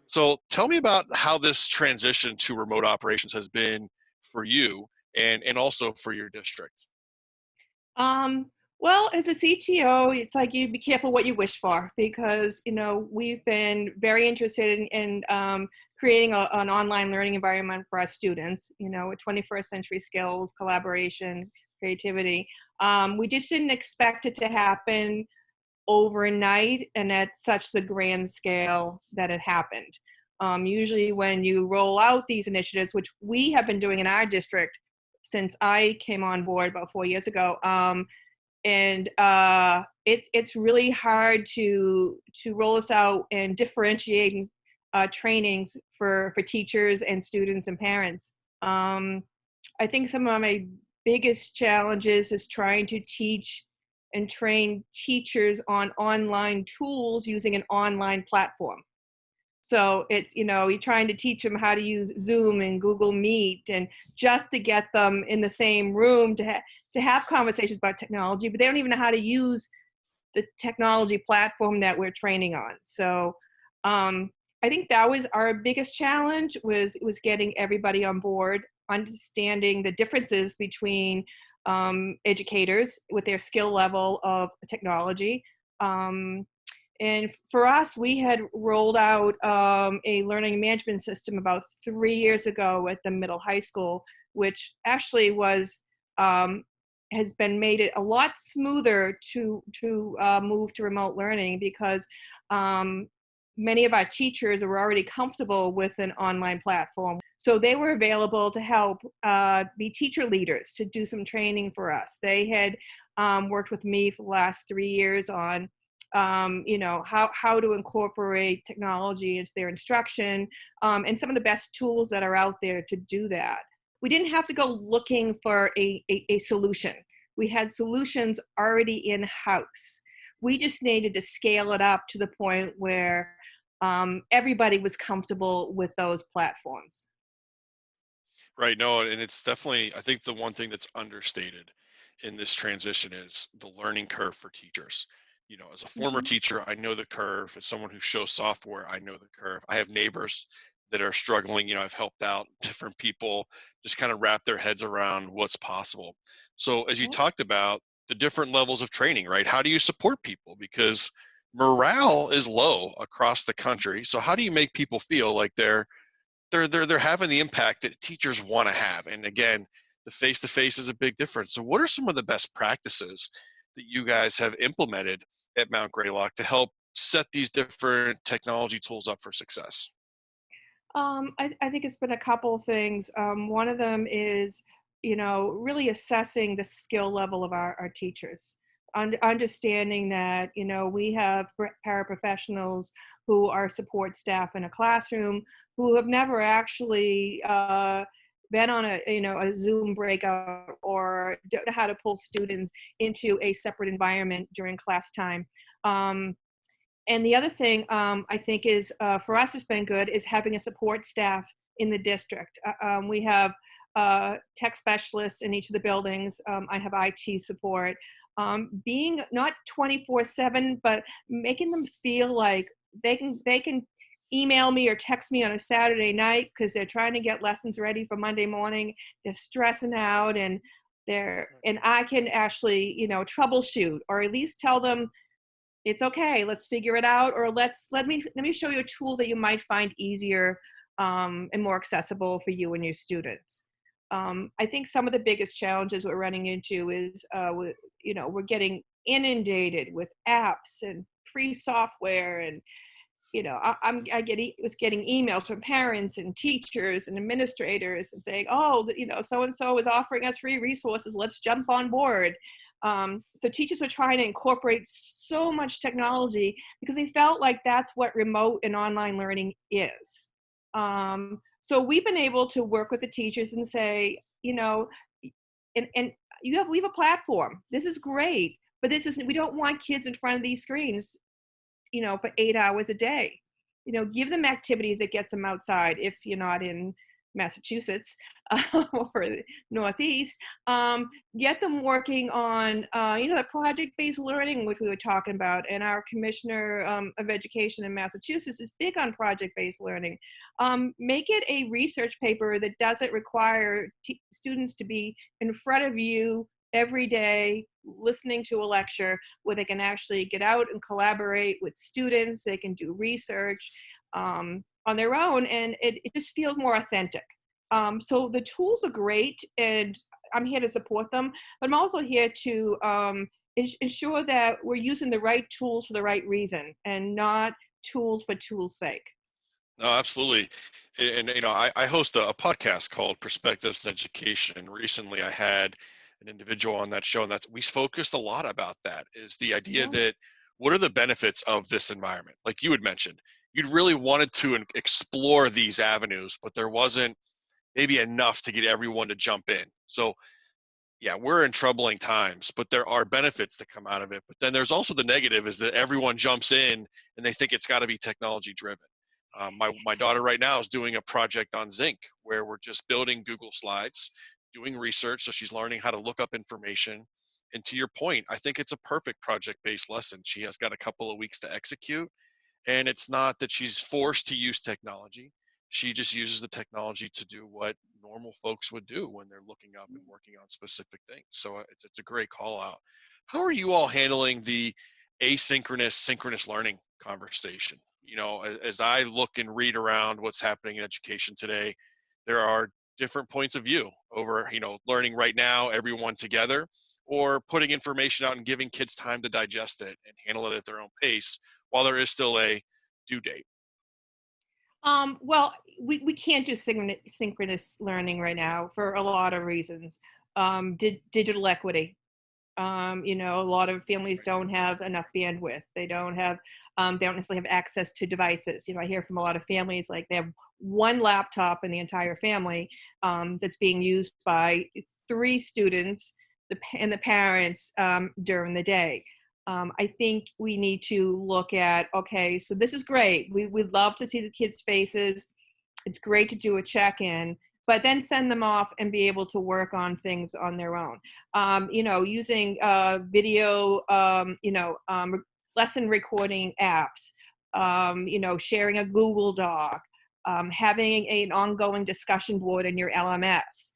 So tell me about how this transition to remote operations has been for you and also for your district. Um, well, as a CTO, it's like you be careful what you wish for because, we've been very interested in creating an online learning environment for our students, with 21st century skills, collaboration, creativity. We just didn't expect it to happen overnight and at such the grand scale that it happened. Usually when you roll out these initiatives, which we have been doing in our district since I came on board about 4 years ago, and it's really hard to roll this out and differentiate trainings for teachers and students and parents. I think some of my biggest challenges is trying to teach and train teachers on online tools using an online platform. So it's, you're trying to teach them how to use Zoom and Google Meet and just to get them in the same room to have conversations about technology, but they don't even know how to use the technology platform that we're training on. So I think that was our biggest challenge was getting everybody on board, understanding the differences between educators with their skill level of technology. And for us, we had rolled out a learning management system about 3 years ago at the middle high school, which actually has been made it a lot smoother to move to remote learning because many of our teachers were already comfortable with an online platform. So they were available to help be teacher leaders to do some training for us. They had worked with me for the last 3 years on how to incorporate technology into their instruction, and some of the best tools that are out there to do that. We didn't have to go looking for a solution. We had solutions already in-house. We just needed to scale it up to the point where everybody was comfortable with those platforms. Right. No, and it's definitely, I think the one thing that's understated in this transition is the learning curve for teachers. As a former teacher, I know the curve. As someone who shows software, I know the curve. I have neighbors that are struggling. I've helped out different people just kind of wrap their heads around what's possible. So as you talked about the different levels of training, right? How do you support people? Because morale is low across the country. So how do you make people feel like they're having the impact that teachers want to have? And again, the face-to-face is a big difference. So what are some of the best practices that you guys have implemented at Mount Greylock to help set these different technology tools up for success? I think it's been a couple of things. One of them is, really assessing the skill level of our teachers. Understanding that, we have paraprofessionals who are support staff in a classroom who have never actually been on a Zoom breakout or don't know how to pull students into a separate environment during class time. And the other thing I think is for us has been good is having a support staff in the district. We have tech specialists in each of the buildings. I have IT support. Being not 24/7, but making them feel like they can email me or text me on a Saturday night because they're trying to get lessons ready for Monday morning. They're stressing out and I can actually, troubleshoot or at least tell them it's okay, let's figure it out, or let me show you a tool that you might find easier and more accessible for you and your students. I think some of the biggest challenges we're running into is we're getting inundated with apps and free software, and was getting emails from parents and teachers and administrators and saying, oh, so and so is offering us free resources, let's jump on board. So teachers were trying to incorporate so much technology because they felt like that's what remote and online learning is. So we've been able to work with the teachers and say, and we have a platform. This is great, but we don't want kids in front of these screens, for 8 hours a day. Give them activities that gets them outside if you're not in Massachusetts or the Northeast, get them working on, the project-based learning, which we were talking about. And our Commissioner of Education in Massachusetts is big on project-based learning. Make it a research paper that doesn't require students to be in front of you every day listening to a lecture, where they can actually get out and collaborate with students. They can do research on their own, and it just feels more authentic. So the tools are great, and I'm here to support them, but I'm also here to ensure that we're using the right tools for the right reason and not tools for tools' sake. No, absolutely. I host a podcast called Perspectives in Education. And recently I had an individual on that show, and we focused a lot about that, is the idea Yeah. that what are the benefits of this environment? Like you had mentioned, you'd really wanted to explore these avenues, but there wasn't maybe enough to get everyone to jump in. So yeah, we're in troubling times, but there are benefits that come out of it. But then there's also the negative, is that everyone jumps in and they think it's got to be technology driven. My daughter right now is doing a project on Zinc, where we're just building Google Slides, doing research. So she's learning how to look up information. And to your point, I think it's a perfect project-based lesson. She has got a couple of weeks to execute. And it's not that she's forced to use technology. She just uses the technology to do what normal folks would do when they're looking up and working on specific things. So it's a great call out. How are you all handling the asynchronous, synchronous learning conversation? As I look and read around what's happening in education today, there are different points of view over, learning right now, everyone together, or putting information out and giving kids time to digest it and handle it at their own pace while there is still a due date. Well, we can't do synchronous learning right now for a lot of reasons. Digital equity. A lot of families don't have enough bandwidth. They don't necessarily have access to devices. I hear from a lot of families, like they have one laptop in the entire family that's being used by 3 students and the parents during the day. I think we need to look at, okay, so this is great. We'd love to see the kids' faces. It's great to do a check-in, but then send them off and be able to work on things on their own. Using video, lesson recording apps, sharing a Google Doc, having an ongoing discussion board in your LMS.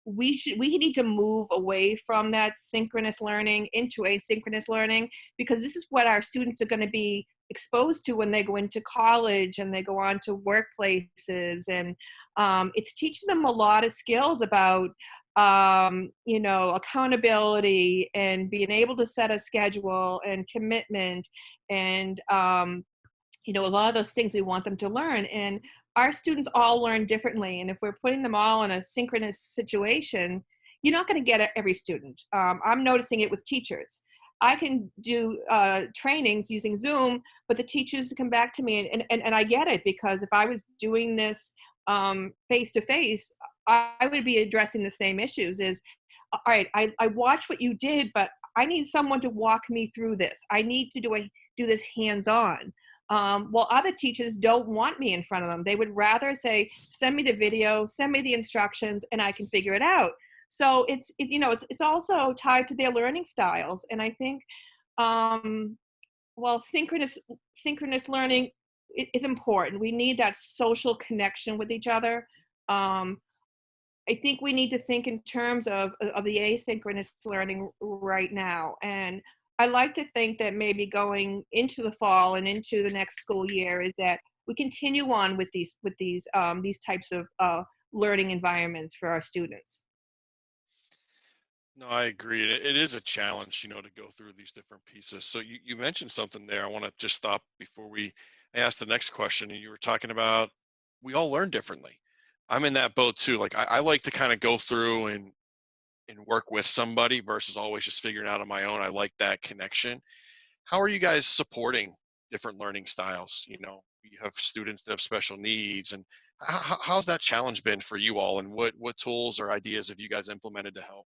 We need to move away from that synchronous learning into asynchronous learning, because this is what our students are going to be exposed to when they go into college and they go on to workplaces. And it's teaching them a lot of skills about accountability and being able to set a schedule and commitment and a lot of those things we want them to learn. And our students all learn differently. And if we're putting them all in a synchronous situation, you're not going to get every student. I'm noticing it with teachers. I can do trainings using Zoom, but the teachers come back to me, and I get it, because if I was doing this face to face, I would be addressing the same issues. All right, I watched what you did, but I need someone to walk me through this. I need to do this hands-on. While other teachers don't want me in front of them. They would rather say, send me the video, send me the instructions, and I can figure it out. So it's also tied to their learning styles. And I think, while synchronous learning is important, we need that social connection with each other. I think we need to think in terms of the asynchronous learning right now. And I like to think that maybe going into the fall and into the next school year is that we continue on with these types of learning environments for our students. No, I agree. It is a challenge, to go through these different pieces. So you mentioned something there. I want to just stop before I ask the next question. And you were talking about, we all learn differently. I'm in that boat too. Like I like to kind of go through and work with somebody versus always just figuring out on my own. I like that connection. How are you guys supporting different learning styles? You have students that have special needs, and how's that challenge been for you all? And what tools or ideas have you guys implemented to help?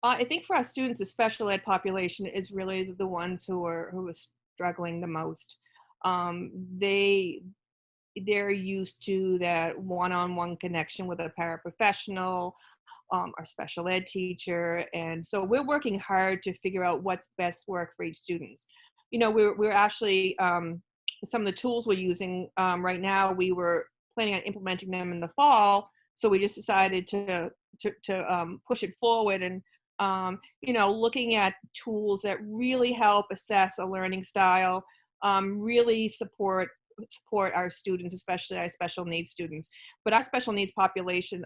I think for our students, the special ed population is really the ones who are struggling the most. They they're used to that one-on-one connection with a paraprofessional, our special ed teacher. And so we're working hard to figure out what's best work for each student. We're actually, some of the tools we're using right now, we were planning on implementing them in the fall. So we just decided to push it forward, and looking at tools that really help assess a learning style, really support our students, especially our special needs students. But our special needs population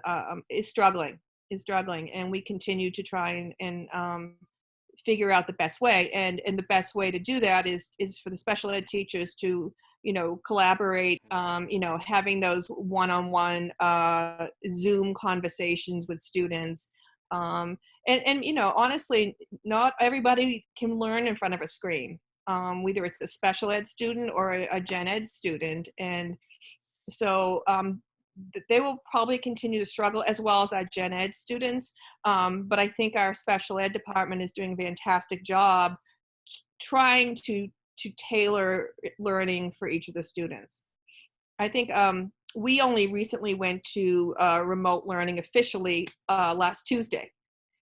is struggling, and we continue to try and figure out the best way. And the best way to do that is for the special ed teachers to collaborate, having those one-on-one Zoom conversations with students. And honestly, not everybody can learn in front of a screen, whether it's a special ed student or a gen ed student. And so they will probably continue to struggle, as well as our gen ed students. But I think our special ed department is doing a fantastic job trying to tailor learning for each of the students. I think we only recently went to remote learning officially last Tuesday.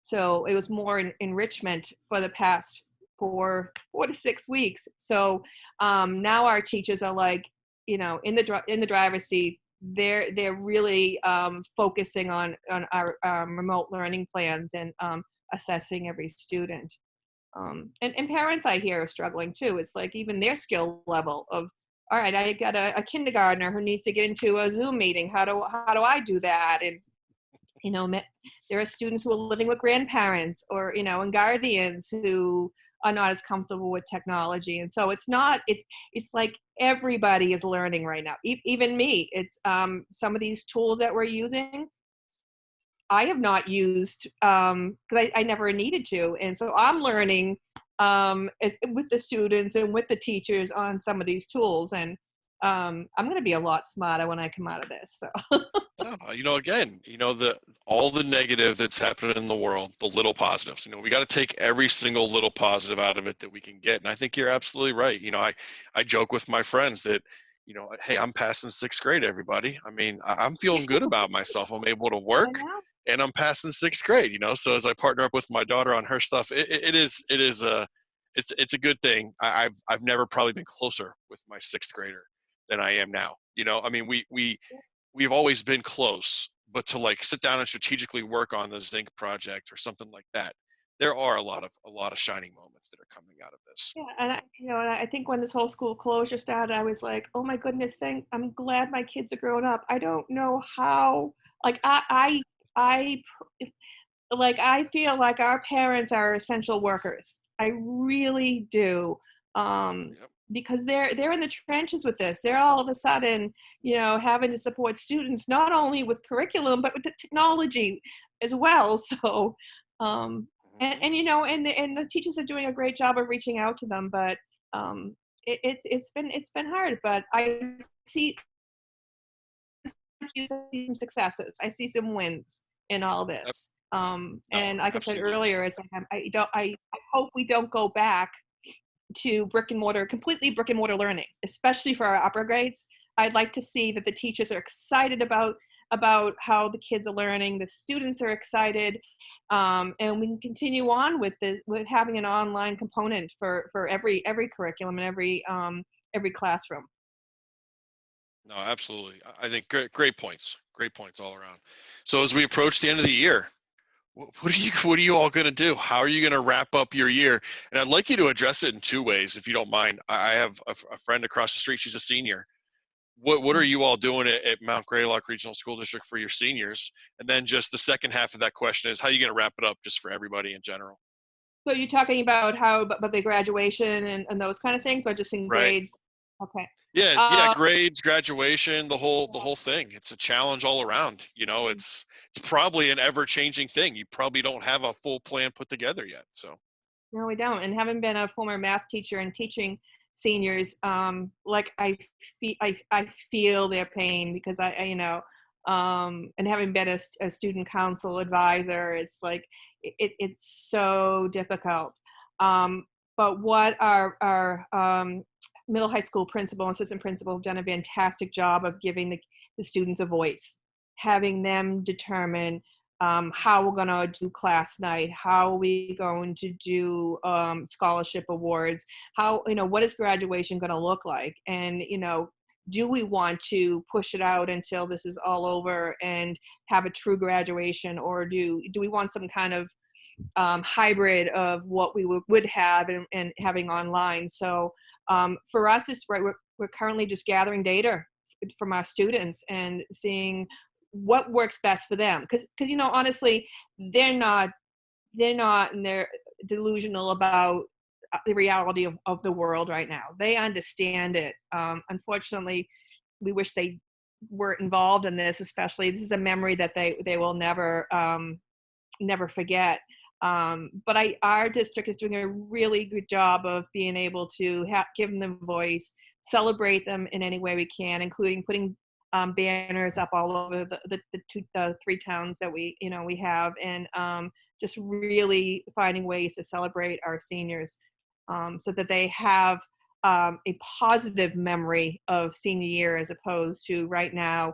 So it was more enrichment for the past 4 to 6 weeks. So now our teachers are like, in the driver's seat. They're really focusing on our remote learning plans and assessing every student. And parents, I hear, are struggling too. It's like even their skill level of, all right, I got a kindergartner who needs to get into a Zoom meeting. How do I do that? And there are students who are living with grandparents or and guardians who are not as comfortable with technology. And so it's like everybody is learning right now. Even me. It's some of these tools that we're using, I have not used because I never needed to. And so I'm learning with the students and with the teachers on some of these tools. And I'm going to be a lot smarter when I come out of this. So. Again, all the negative that's happening in the world, the little positives, we got to take every single little positive out of it that we can get. And I think you're absolutely right. I joke with my friends that, hey, I'm passing 6th grade, everybody. I mean, I'm feeling good about myself. I'm able to work and I'm passing 6th grade, so as I partner up with my daughter on her stuff, it's a good thing. I've never probably been closer with my 6th grader than I am now. I mean, we've always been close, but to like sit down and strategically work on the Zinc project or something like that, there are a lot of shining moments that are coming out of this. Yeah, and I think when this whole school closure started, I was like, oh my goodness, I'm glad my kids are growing up. I don't know how, like I feel like our parents are essential workers. I really do. Because they're in the trenches with this. They're all of a sudden, having to support students, not only with curriculum, but with the technology as well. So, and the teachers are doing a great job of reaching out to them, but it's been hard, but I see some successes. I see some wins in all this. And like I said earlier, it's like I hope we don't go back to completely brick and mortar learning, especially for our upper grades. I'd like to see that the teachers are excited about how the kids are learning, the students are excited, and we can continue on with having an online component for every curriculum and every classroom. No, absolutely. I think great points all around. So as we approach the end of the year, what are you all going to do? How are you going to wrap up your year? And I'd like you to address it in 2 ways, if you don't mind. I have a friend across the street. She's a senior. What are you all doing at Mount Greylock Regional School District for your seniors? And then just the second half of that question is, how are you going to wrap it up just for everybody in general? So you're talking about about the graduation and those kind of things, or just in grades? Okay. Yeah, grades, graduation, the whole thing. It's a challenge all around. It's probably an ever-changing thing. You probably don't have a full plan put together yet. So. No, we don't. And having been a former math teacher and teaching seniors, like I feel their pain, because and having been a student council advisor, it's like it's so difficult. But what middle high school principal and assistant principal have done a fantastic job of giving the students a voice, having them determine how we're going to do class night, how are we going to do scholarship awards, how, what is graduation going to look like, and, do we want to push it out until this is all over and have a true graduation, or do we want some kind of hybrid of what we would have and having online? So for us, it's right. We're currently just gathering data from our students and seeing what works best for them. Because honestly, they're not and they're delusional about the reality of the world right now. They understand it. Unfortunately, we wish they weren't involved in this. Especially, this is a memory that they will never forget. But our district is doing a really good job of being able to give them a voice, celebrate them in any way we can, including putting banners up all over the 3 towns that we have, and just really finding ways to celebrate our seniors, so that they have a positive memory of senior year, as opposed to right now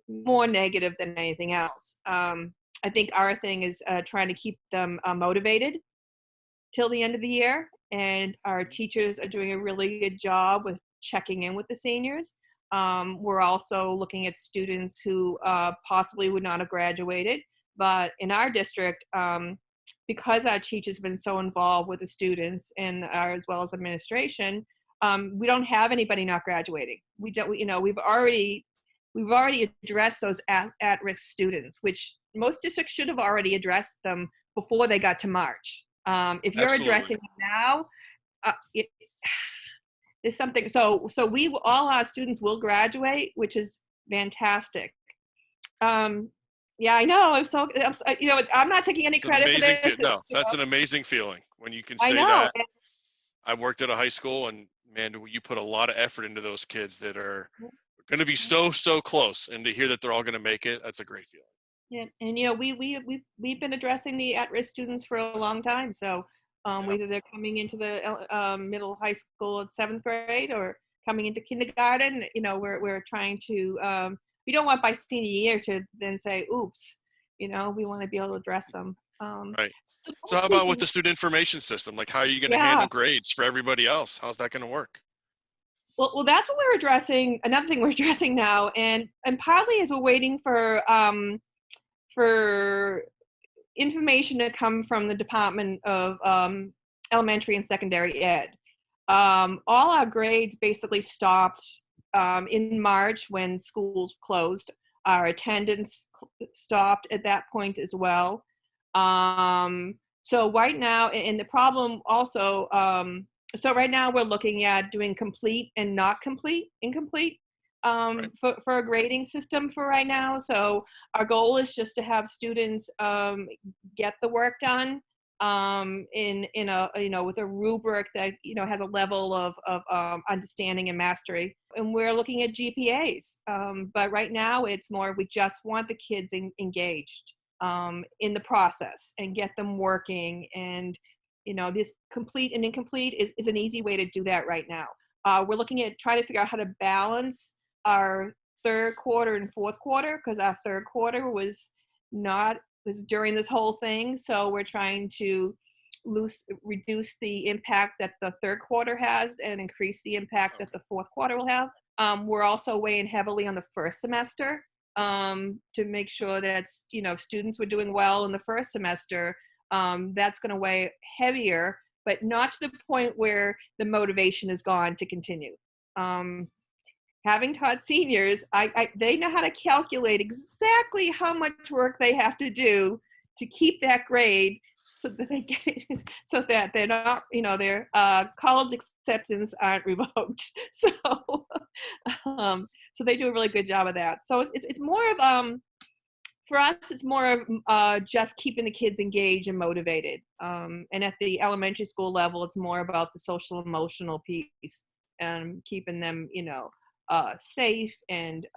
more negative than anything else. I think our thing is trying to keep them motivated till the end of the year, and our teachers are doing a really good job with checking in with the seniors. We're also looking at students who possibly would not have graduated, but in our district, because our teachers have been so involved with the students and as well as administration, we don't have anybody not graduating. We've already addressed those at-risk students, which most districts should have already addressed them before they got to March. If you're Absolutely. addressing them now, there's something. So all our students will graduate, which is fantastic. Yeah, I know. I'm not taking any credit for this. No, that's an amazing feeling when you can I say know. that. I've worked at a high school, and man, you put a lot of effort into those kids that are going to be so close, and to hear that they're all going to make it, that's a great feeling. Yeah, and we've been addressing the at-risk students for a long time. So whether they're coming into the middle high school at 7th grade or coming into kindergarten, we're trying to. We don't want by senior year to then say, "Oops," we want to be able to address them. Right. So how about with the student information system? Like, how are you going to handle grades for everybody else? How's that going to work? Well, that's what we're addressing. Another thing we're addressing now, and partly is we're waiting for information to come from the Department of Elementary and Secondary Ed. All our grades basically stopped in March when schools closed. Our attendance stopped at that point as well. So right now, and the problem also, so right now we're looking at doing complete and not incomplete Right. for a grading system for right now. So our goal is just to have students get the work done in a with a rubric that has a level of understanding and mastery. And we're looking at GPAs, but right now it's more we just want the kids engaged in the process and get them working. And this complete and incomplete is an easy way to do that right now. We're looking at trying to figure out how to balance our 3rd quarter and 4th quarter, because our 3rd quarter was during this whole thing. So we're trying to reduce the impact that the 3rd quarter has and increase the impact that the 4th quarter will have. We're also weighing heavily on the 1st semester to make sure that students were doing well in the 1st semester. That's going to weigh heavier, but not to the point where the motivation is gone to continue. Having taught seniors, they know how to calculate exactly how much work they have to do to keep that grade so that they get it, so that they're not, their college acceptance aren't revoked. So, so they do a really good job of that. So it's more of for us, it's more of just keeping the kids engaged and motivated. And at the elementary school level, it's more about the social emotional piece and keeping them, safe and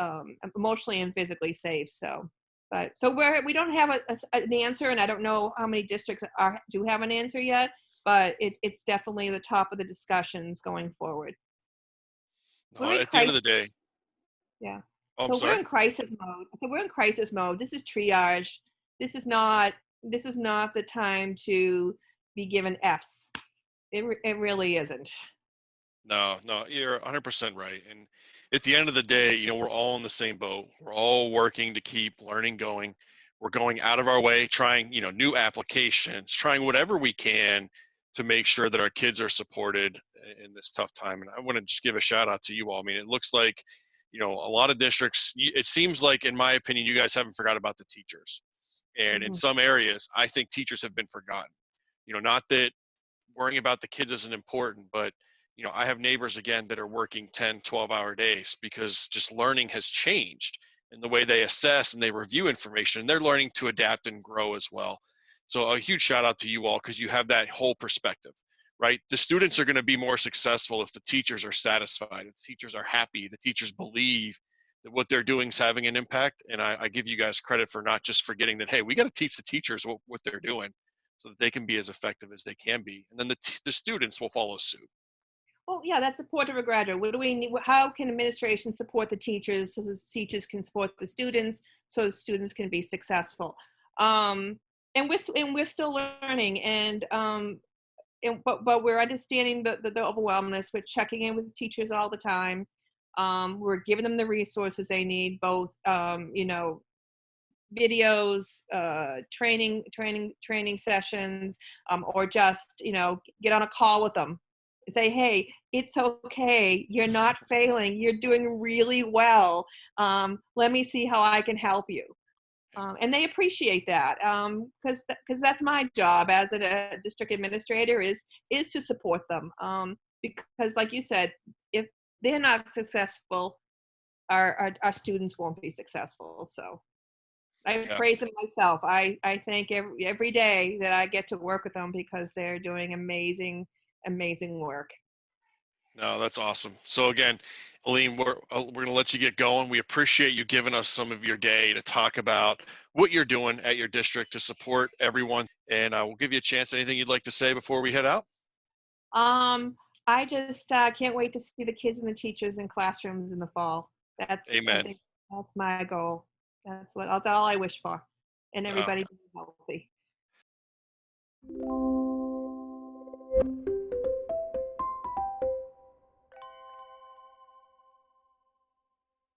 emotionally and physically safe. So we don't have an answer, and I don't know how many districts do have an answer yet, but it's definitely the top of the discussions going forward. We're in At the end of crisis. the day, Yeah. oh, I'm So we're sorry. in crisis mode. So we're in crisis mode. This is triage. This is not. This is not the time to be given Fs. It really isn't. No, no, you're 100% right. And at the end of the day, we're all in the same boat. We're all working to keep learning going. We're going out of our way, trying, new applications, trying whatever we can to make sure that our kids are supported in this tough time. And I want to just give a shout out to you all. I mean, it looks like, a lot of districts, it seems like, in my opinion, you guys haven't forgot about the teachers. And in Mhm. some areas, I think teachers have been forgotten. Not that worrying about the kids isn't important, but I have neighbors again that are working 10, 12-hour days because just learning has changed in the way they assess and they review information, and they're learning to adapt and grow as well. So a huge shout out to you all, because you have that whole perspective, right? The students are going to be more successful if the teachers are satisfied, if the teachers are happy, the teachers believe that what they're doing is having an impact. And I give you guys credit for not just forgetting that, hey, we got to teach the teachers what they're doing so that they can be as effective as they can be. And then the students will follow suit. Well, yeah, that's support of a graduate. What do we need? How can administration support the teachers so the teachers can support the students so the students can be successful? Um, and we're still learning, but we're understanding the overwhelmness. We're checking in with the teachers all the time. We're giving them the resources they need, both videos, training sessions, or just get on a call with them and say, hey, it's okay, you're not failing, you're doing really well. Let me see how I can help you. And they appreciate that, because that's my job as a district administrator is to support them, because like you said, if they're not successful, our students won't be successful. So I Yeah. praise them myself. I thank every day that I get to work with them because they're doing amazing work. No, that's awesome. So again, Eileen, we're going to let you get going. We appreciate you giving us some of your day to talk about what you're doing at your district to support everyone. And we'll give you a chance. Anything you'd like to say before we head out? Um, I just can't wait to see the kids and the teachers in classrooms in the fall. I Amen. think that's my goal. That's all I wish for, and No, everybody being healthy.